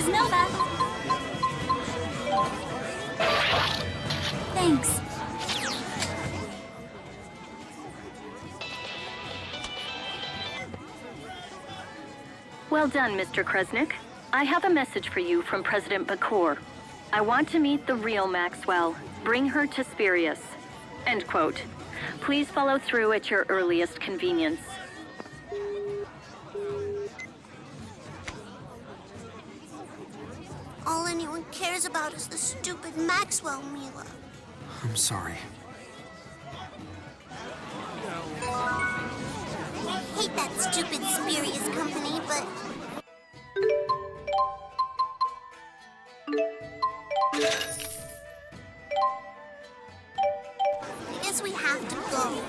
is Nova. Thanks. Well done, Mr. Kresnik. I have a message for you from President Bakor. I want to meet the real Maxwell. Bring her to Spirius. End quote. Please follow through at your earliest convenience. All anyone cares about is the stupid Maxwell, Mila. I'm sorry. I hate that stupid Spirius company, but... I guess we have to go.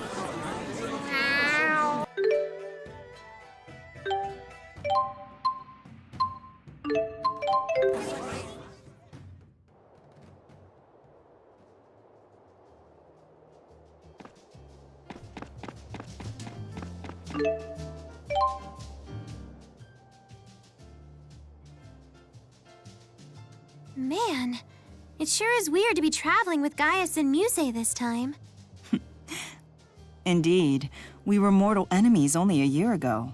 Man, it sure is weird to be traveling with Gaius and Muse this time. Indeed. We were mortal enemies only a year ago.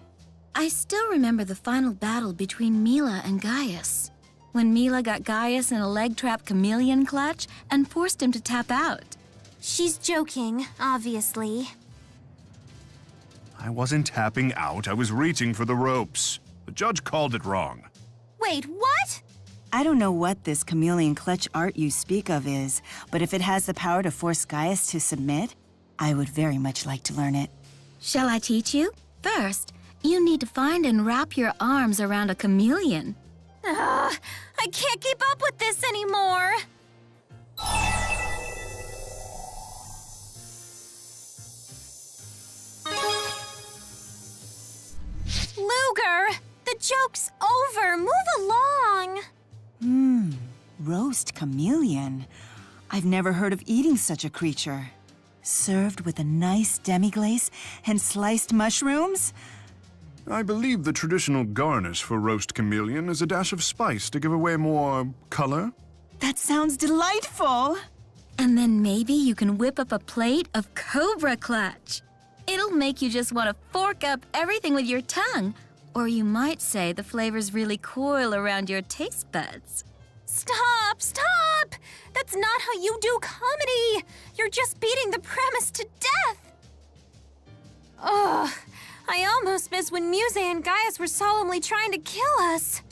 I still remember the final battle between Mila and Gaius. When Mila got Gaius in a leg-trap chameleon clutch and forced him to tap out. She's joking, obviously. I wasn't tapping out, I was reaching for the ropes. The judge called it wrong. Wait, what? I don't know what this chameleon clutch art you speak of is, but if it has the power to force Gaius to submit, I would very much like to learn it. Shall I teach you? First, you need to find and wrap your arms around a chameleon. Ugh, I can't keep up with this anymore. Luger, the joke's over. Move along. Roast chameleon. I've never heard of eating such a creature. Served with a nice demi-glace and sliced mushrooms? I believe the traditional garnish for roast chameleon is a dash of spice to give away more color. That sounds delightful! And then maybe you can whip up a plate of cobra clutch. It'll make you just want to fork up everything with your tongue. Or you might say the flavors really coil around your taste buds. Stop, stop! That's not how you do comedy! You're just beating the premise to death! Ugh, I almost miss when Muse and Gaius were solemnly trying to kill us.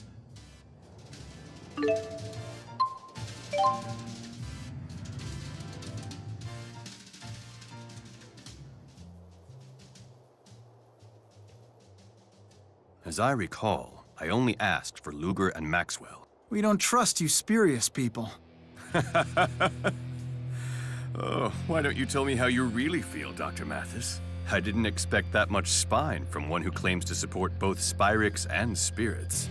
As I recall, I only asked for Luger and Maxwell. We don't trust you Spirius people. Oh, why don't you tell me how you really feel, Dr. Mathis? I didn't expect that much spine from one who claims to support both Spyrix and spirits.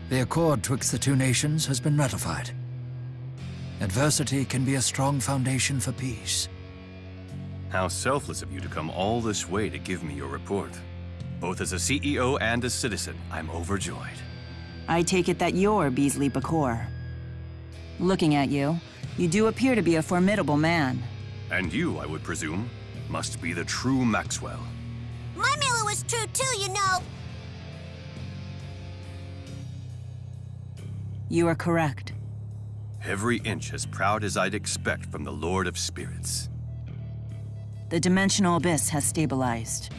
The accord twixt the two nations has been ratified. Adversity can be a strong foundation for peace. How selfless of you to come all this way to give me your report. Both as a CEO and a citizen, I'm overjoyed. I take it that you're Beasley Bakor. Looking at you, you do appear to be a formidable man. And you, I would presume, must be the true Maxwell. My Mila was true too, you know. You are correct. Every inch as proud as I'd expect from the Lord of Spirits. The dimensional abyss has stabilized.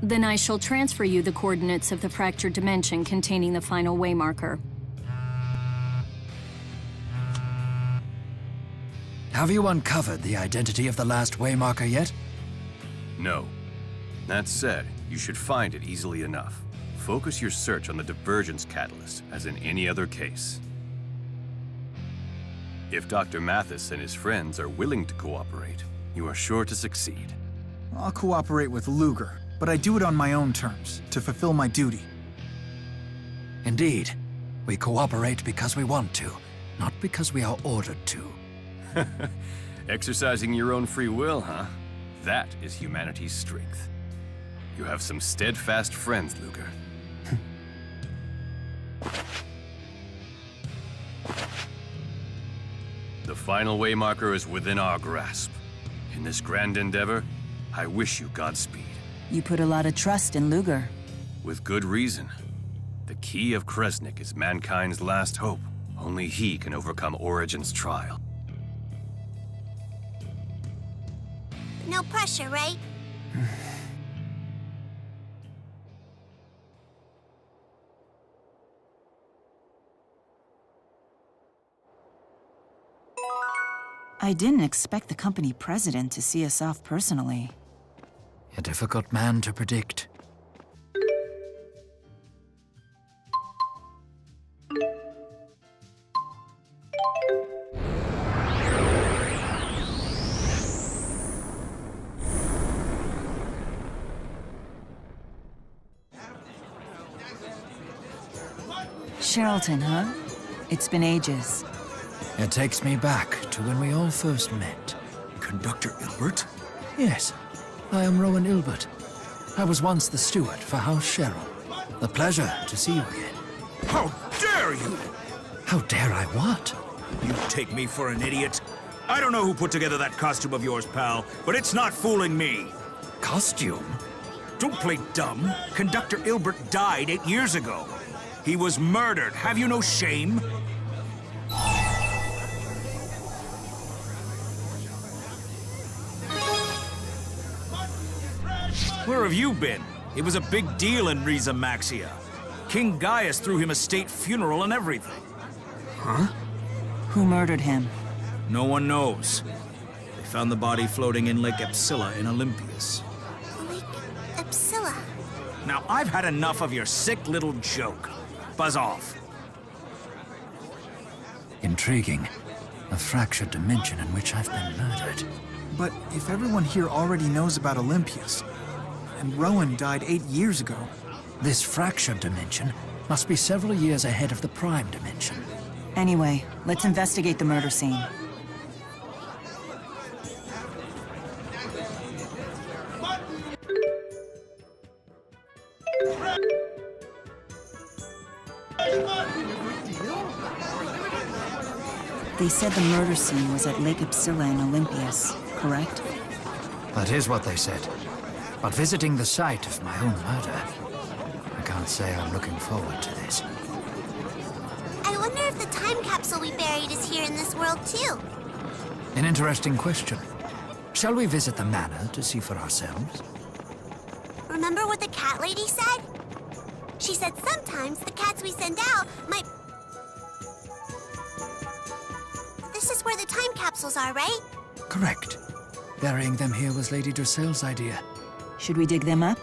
Then I shall transfer you the coordinates of the fractured dimension containing the final waymarker. Have you uncovered the identity of the last waymarker yet? No. That said, you should find it easily enough. Focus your search on the divergence catalyst, as in any other case. If Dr. Mathis and his friends are willing to cooperate, you are sure to succeed. I'll cooperate with Luger, but I do it on my own terms, to fulfill my duty. Indeed. We cooperate because we want to, not because we are ordered to. Exercising your own free will, huh? That is humanity's strength. You have some steadfast friends, Luger. The final waymarker is within our grasp. In this grand endeavor, I wish you Godspeed. You put a lot of trust in Luger. With good reason. The key of Kresnik is mankind's last hope. Only he can overcome Origin's trial. No pressure, right? I didn't expect the company president to see us off personally. A difficult man to predict. Charlton, huh? It's been ages. It takes me back to when we all first met. Conductor Ilbert? Yes, I am Rowan Ilbert. I was once the steward for House Cheryl. A pleasure to see you again. How dare you! How dare I what? You take me for an idiot? I don't know who put together that costume of yours, pal, but it's not fooling me. Costume? Don't play dumb. Conductor Ilbert died 8 years ago. He was murdered. Have you no shame? Where have you been? It was a big deal in Riza Maxia. King Gaius threw him a state funeral and everything. Huh? Who murdered him? No one knows. They found the body floating in Lake Xillia in Olympias. Lake Xillia. Now, I've had enough of your sick little joke. Buzz off. Intriguing. A fractured dimension in which I've been murdered. But if everyone here already knows about Olympias, and Rowan died 8 years ago... This fractured dimension must be several years ahead of the prime dimension. Anyway, let's investigate the murder scene. They said the murder scene was at Lake Xillia in Olympias, correct? That is what they said. But visiting the site of my own murder, I can't say I'm looking forward to this. I wonder if the time capsule we buried is here in this world, too. An interesting question. Shall we visit the manor to see for ourselves? Remember what the cat lady said? She said sometimes the cats we send out might... This is where the time capsules are, right? Correct. Burying them here was Lady Drusselle's idea. Should we dig them up?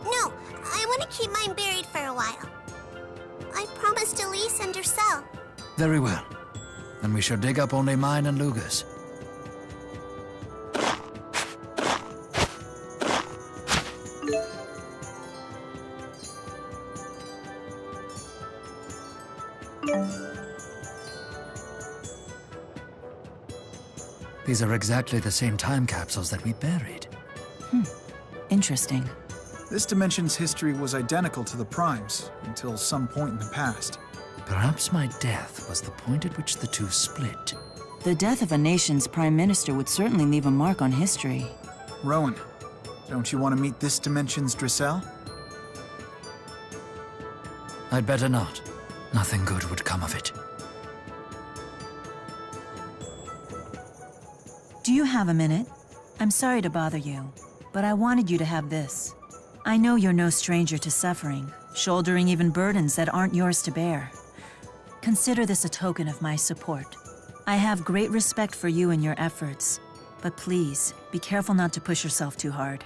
No, I want to keep mine buried for a while. I promised Elise and Druselle. Very well. Then we shall dig up only mine and Luger's. These are exactly the same time capsules that we buried. Interesting. This dimension's history was identical to the Prime's, until some point in the past. Perhaps my death was the point at which the two split. The death of a nation's prime minister would certainly leave a mark on history. Rowan, don't you want to meet this dimension's Druselle? I'd better not. Nothing good would come of it. Do you have a minute? I'm sorry to bother you, but I wanted you to have this. I know you're no stranger to suffering, shouldering even burdens that aren't yours to bear. Consider this a token of my support. I have great respect for you and your efforts, but please, be careful not to push yourself too hard.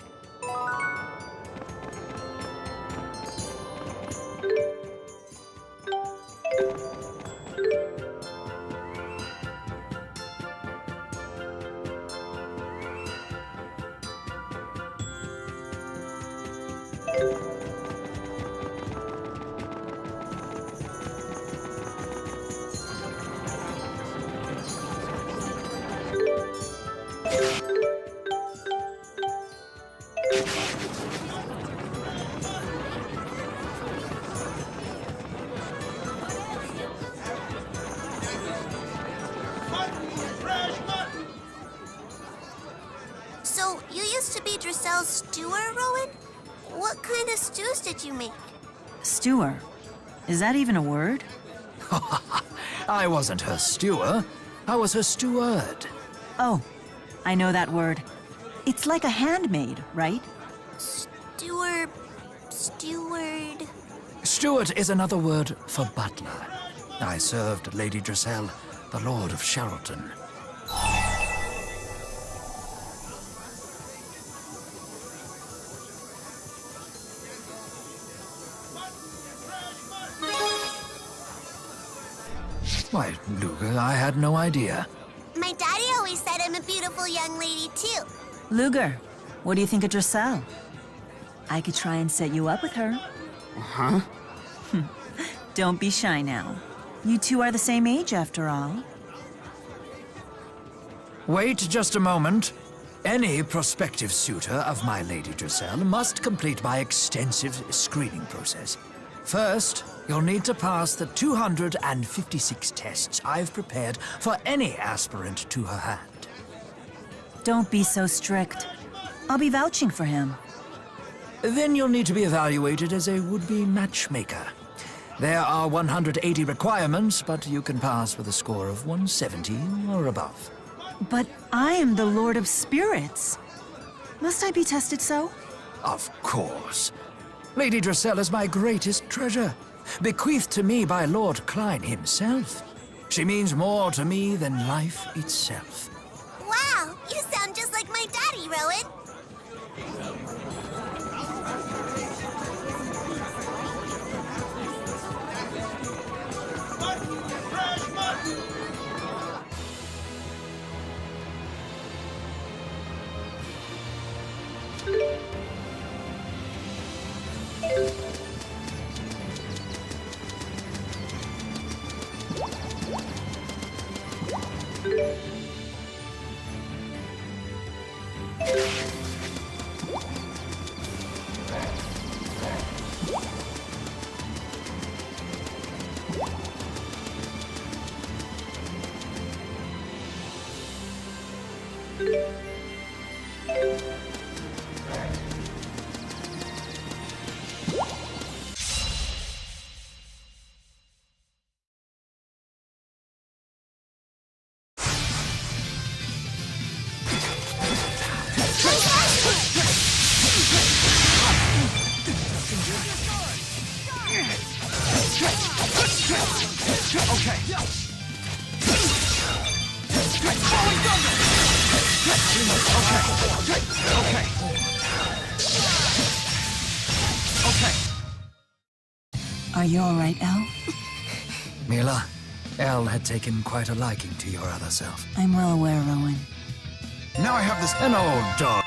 Drisel's stewer, Rowan? What kind of stews did you make? Stewer. Is that even a word? I wasn't her stewer. I was her steward. Oh, I know that word. It's like a handmaid, right? Steward... Steward is another word for butler. I served Lady Drisel, the Lord of Shelton. Why, Luger, I had no idea. My daddy always said I'm a beautiful young lady, too. Luger, what do you think of Drisel? I could try and set you up with her. Huh? Don't be shy now. You two are the same age, after all. Wait just a moment. Any prospective suitor of my Lady Drisel must complete my extensive screening process. First, you'll need to pass the 256 tests I've prepared for any aspirant to her hand. Don't be so strict. I'll be vouching for him. Then you'll need to be evaluated as a would-be matchmaker. There are 180 requirements, but you can pass with a score of 170 or above. But I am the Lord of Spirits. Must I be tested so? Of course. Lady Drisel is my greatest treasure, bequeathed to me by Lord Klein himself. She means more to me than life itself. Wow, you sound just like my daddy, Rowan. Are you all right, Elle? Mila, Elle had taken quite a liking to your other self. I'm well aware, Rowan. Now I have this... An old dog.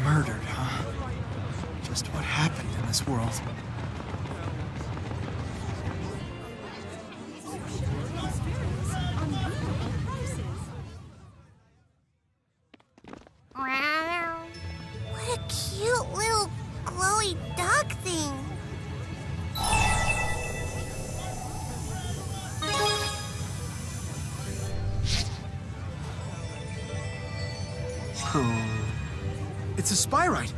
Murdered, huh? Just what happened in this world? What a cute little glowy dog thing. It's a spyrite.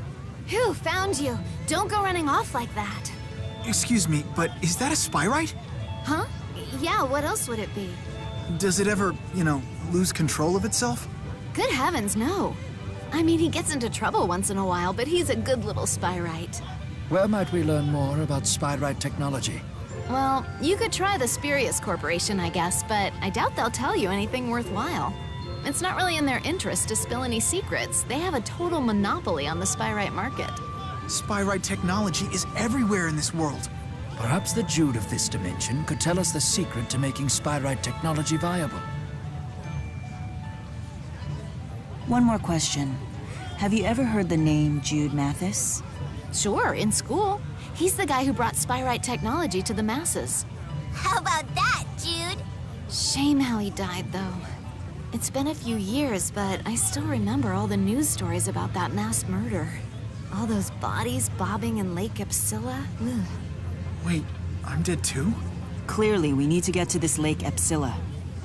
Whew, found you. Don't go running off like that. Excuse me, but is that a spyrite? Huh? Yeah, what else would it be? Does it ever, lose control of itself? Good heavens, no. I mean, he gets into trouble once in a while, but he's a good little Spyrite. Where might we learn more about Spyrite technology? Well, you could try the Spurious Corporation, I guess, but I doubt they'll tell you anything worthwhile. It's not really in their interest to spill any secrets. They have a total monopoly on the Spyrite market. Spyrite technology is everywhere in this world. Perhaps the Jude of this dimension could tell us the secret to making Spyrite technology viable. One more question. Have you ever heard the name Jude Mathis? Sure, in school. He's the guy who brought Spyrite technology to the masses. How about that, Jude? Shame how he died, though. It's been a few years, but I still remember all the news stories about that mass murder. All those bodies bobbing in Lake Xillia. Ugh. Wait, I'm dead too? Clearly, we need to get to this Lake Xillia.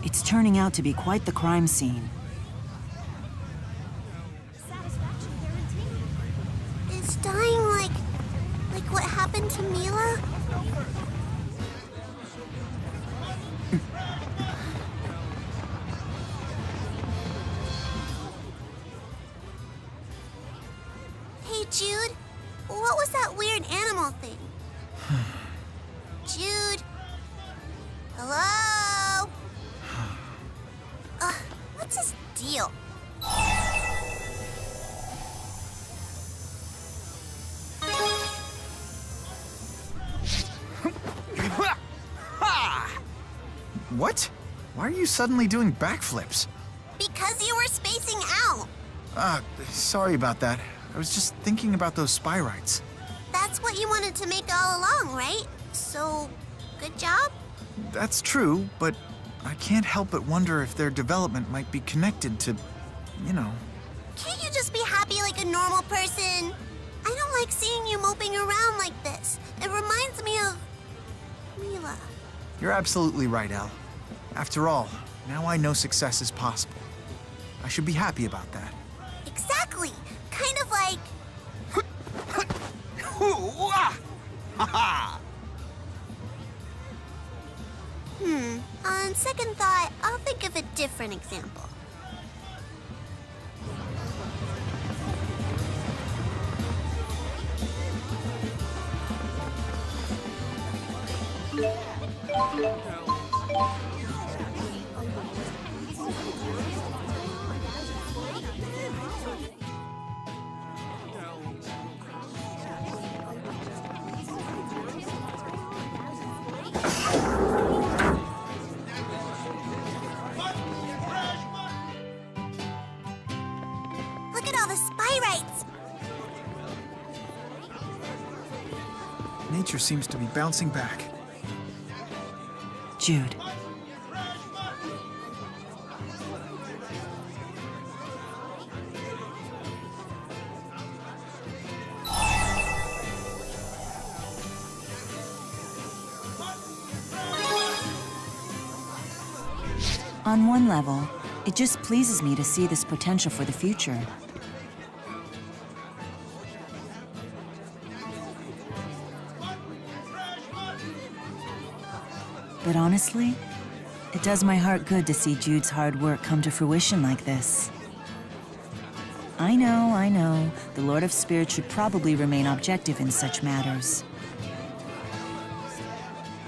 It's turning out to be quite the crime scene. Is dying like what happened to Mila? Hey, Jude. What was that weird animal thing? Jude? Hello? What's his deal? What? Why are you suddenly doing backflips? Because you were spacing out. Sorry about that. I was just thinking about those Spyrites. That's what you wanted to make all along, right? So, good job? That's true, but I can't help but wonder if their development might be connected to, you know. Can't you just be happy like a normal person? I don't like seeing you moping around like this. It reminds me of Mila. You're absolutely right, Elle. After all, now I know success is possible. I should be happy about that. Exactly. Kind of like... On second thought, I'll think of a different example. Look at all the Spyrites! Nature seems to be bouncing back. Jude. On one level, it just pleases me to see this potential for the future. But honestly, it does my heart good to see Jude's hard work come to fruition like this. I know, the Lord of Spirits should probably remain objective in such matters.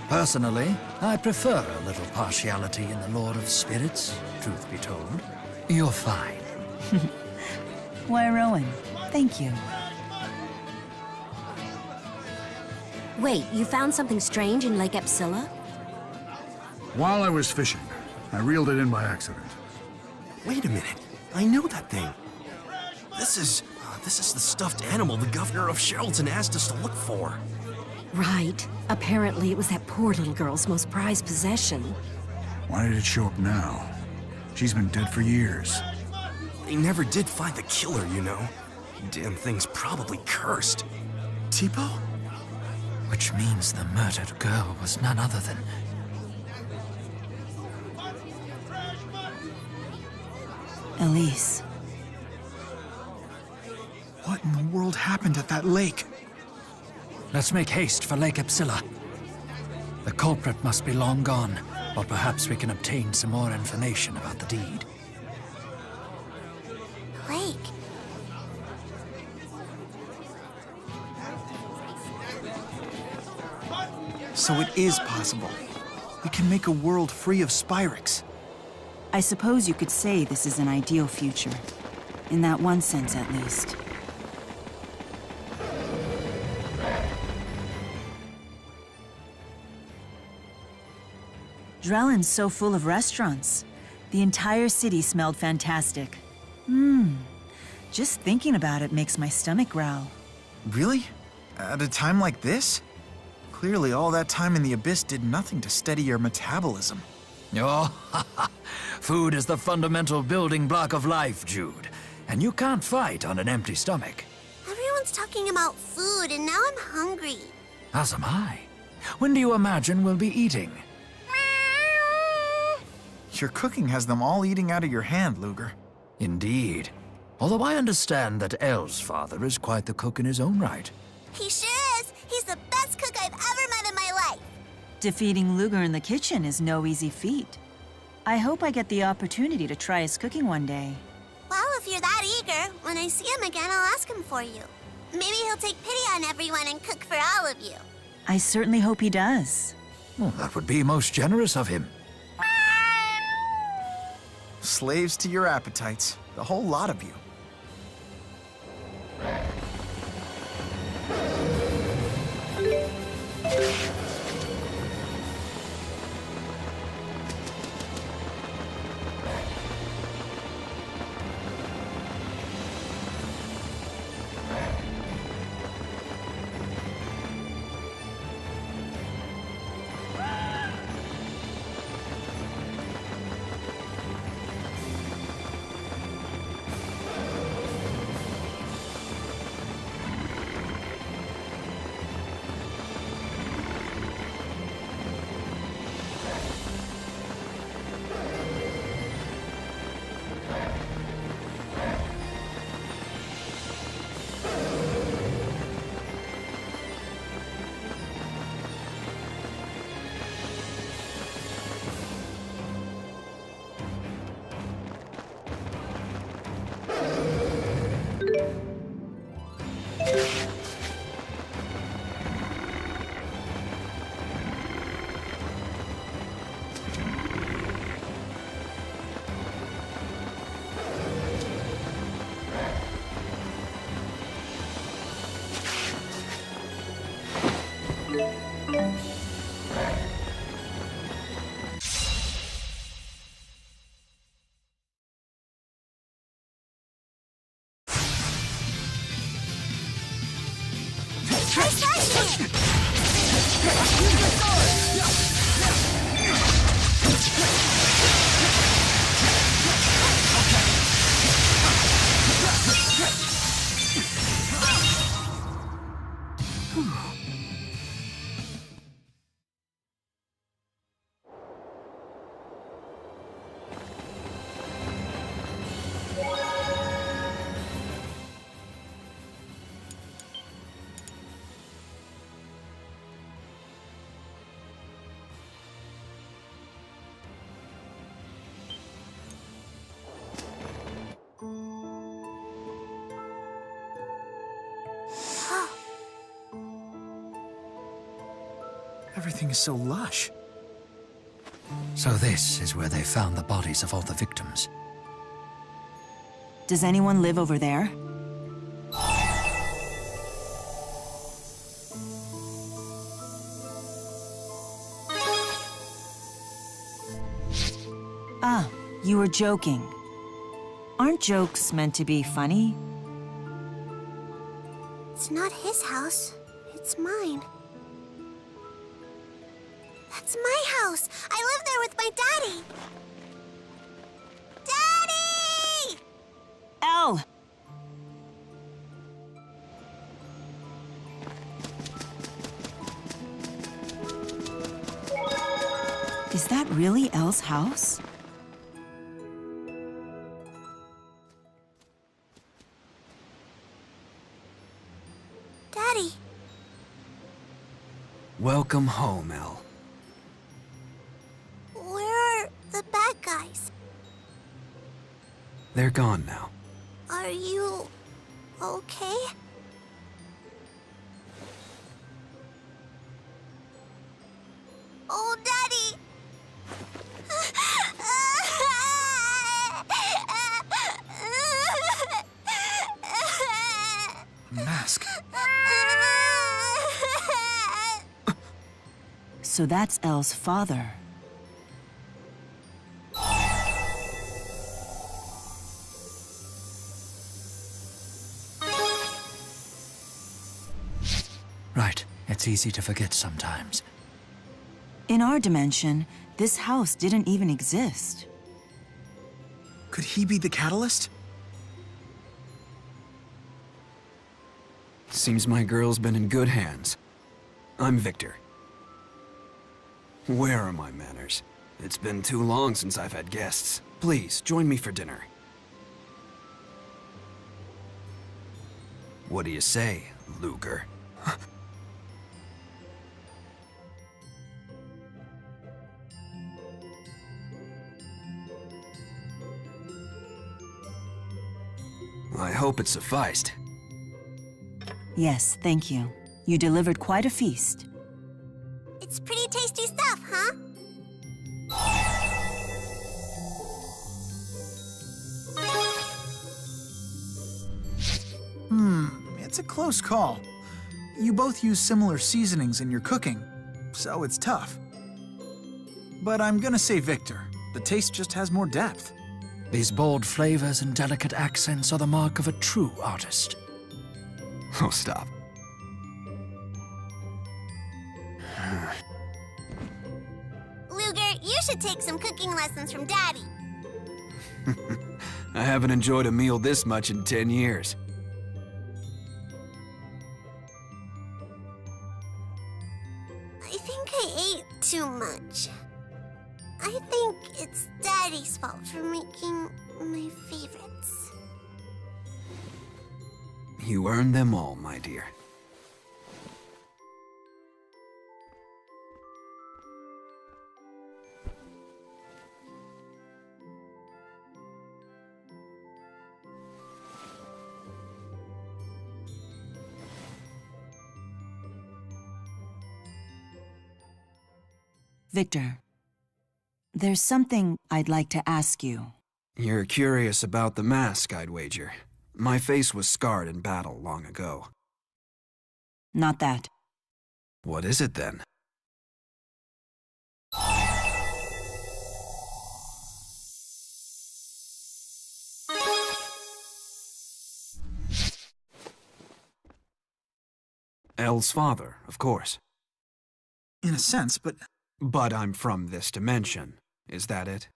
Personally, I prefer a little partiality in the Lord of Spirits, truth be told. You're fine. Why, Rowan, thank you. Wait, you found something strange in Lake Xillia? While I was fishing, I reeled it in by accident. Wait a minute. I know that thing. This is the stuffed animal the governor of Sheraldton asked us to look for. Right. Apparently it was that poor little girl's most prized possession. Why did it show up now? She's been dead for years. They never did find the killer, you know. Damn thing's probably cursed. Tipo? Which means the murdered girl was none other than... Elise. What in the world happened at that lake? Let's make haste for Lake Xillia. The culprit must be long gone, or perhaps we can obtain some more information about the deed. Lake. So it is possible. We can make a world free of Spyrex. I suppose you could say this is an ideal future. In that one sense, at least. Drellin's so full of restaurants. The entire city smelled fantastic. Just thinking about it makes my stomach growl. Really? At a time like this? Clearly all that time in the Abyss did nothing to steady your metabolism. Oh, food is the fundamental building block of life, Jude. And you can't fight on an empty stomach. Everyone's talking about food, and now I'm hungry. As am I. When do you imagine we'll be eating? Your cooking has them all eating out of your hand, Luger. Indeed. Although I understand that Elle's father is quite the cook in his own right. He sure is. He's the best cook I've ever met in my life. Defeating Luger in the kitchen is no easy feat. I hope I get the opportunity to try his cooking one day. Well, if you're that eager, when I see him again, I'll ask him for you. Maybe he'll take pity on everyone and cook for all of you. I certainly hope he does. Well, that would be most generous of him. Slaves to your appetites, the whole lot of you. Everything is so lush. So this is where they found the bodies of all the victims. Does anyone live over there? Ah, you were joking. Aren't jokes meant to be funny? It's not his house. It's mine. That's my house. I live there with my daddy. Daddy! Elle! Is that really Elle's house? Daddy. Welcome home, Elle. Where are the bad guys? They're gone now. Are you okay? So that's Elle's father. Right. It's easy to forget sometimes. In our dimension, this house didn't even exist. Could he be the catalyst? Seems my girl's been in good hands. I'm Victor. Where are my manners? It's been too long since I've had guests. Please, join me for dinner. What do you say, Luger? I hope it sufficed. Yes, thank you. You delivered quite a feast. It's pretty tasty stuff, huh? It's a close call. You both use similar seasonings in your cooking, so it's tough. But I'm gonna say Victor. The taste just has more depth. These bold flavors and delicate accents are the mark of a true artist. Oh, stop. Luger, you should take some cooking lessons from Daddy. I haven't enjoyed a meal this much in 10 years. I think I ate too much. I think it's Daddy's fault for making my favorites. You earned them all, my dear. Victor, there's something I'd like to ask you. You're curious about the mask, I'd wager. My face was scarred in battle long ago. Not that. What is it then? Elle's father, of course. In a sense, but... But I'm from this dimension. Is that it?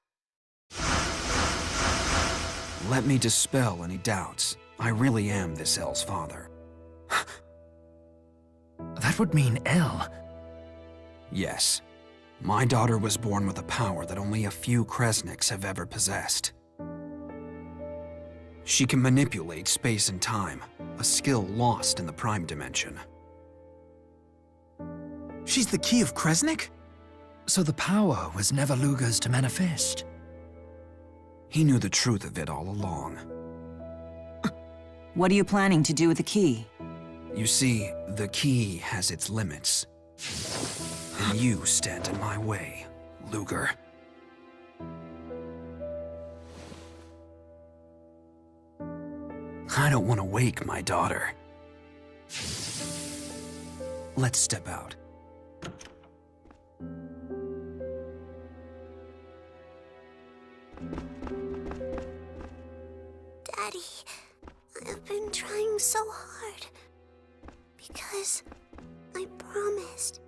Let me dispel any doubts. I really am this Elle's father. That would mean Elle. Yes. My daughter was born with a power that only a few Kresniks have ever possessed. She can manipulate space and time, a skill lost in the Prime Dimension. She's the key of Kresnik? So the power was never Luger's to manifest. He knew the truth of it all along. What are you planning to do with the key? You see, the key has its limits. And you stand in my way, Luger. I don't want to wake my daughter. Let's step out. Daddy, I've been trying so hard. Because I promised.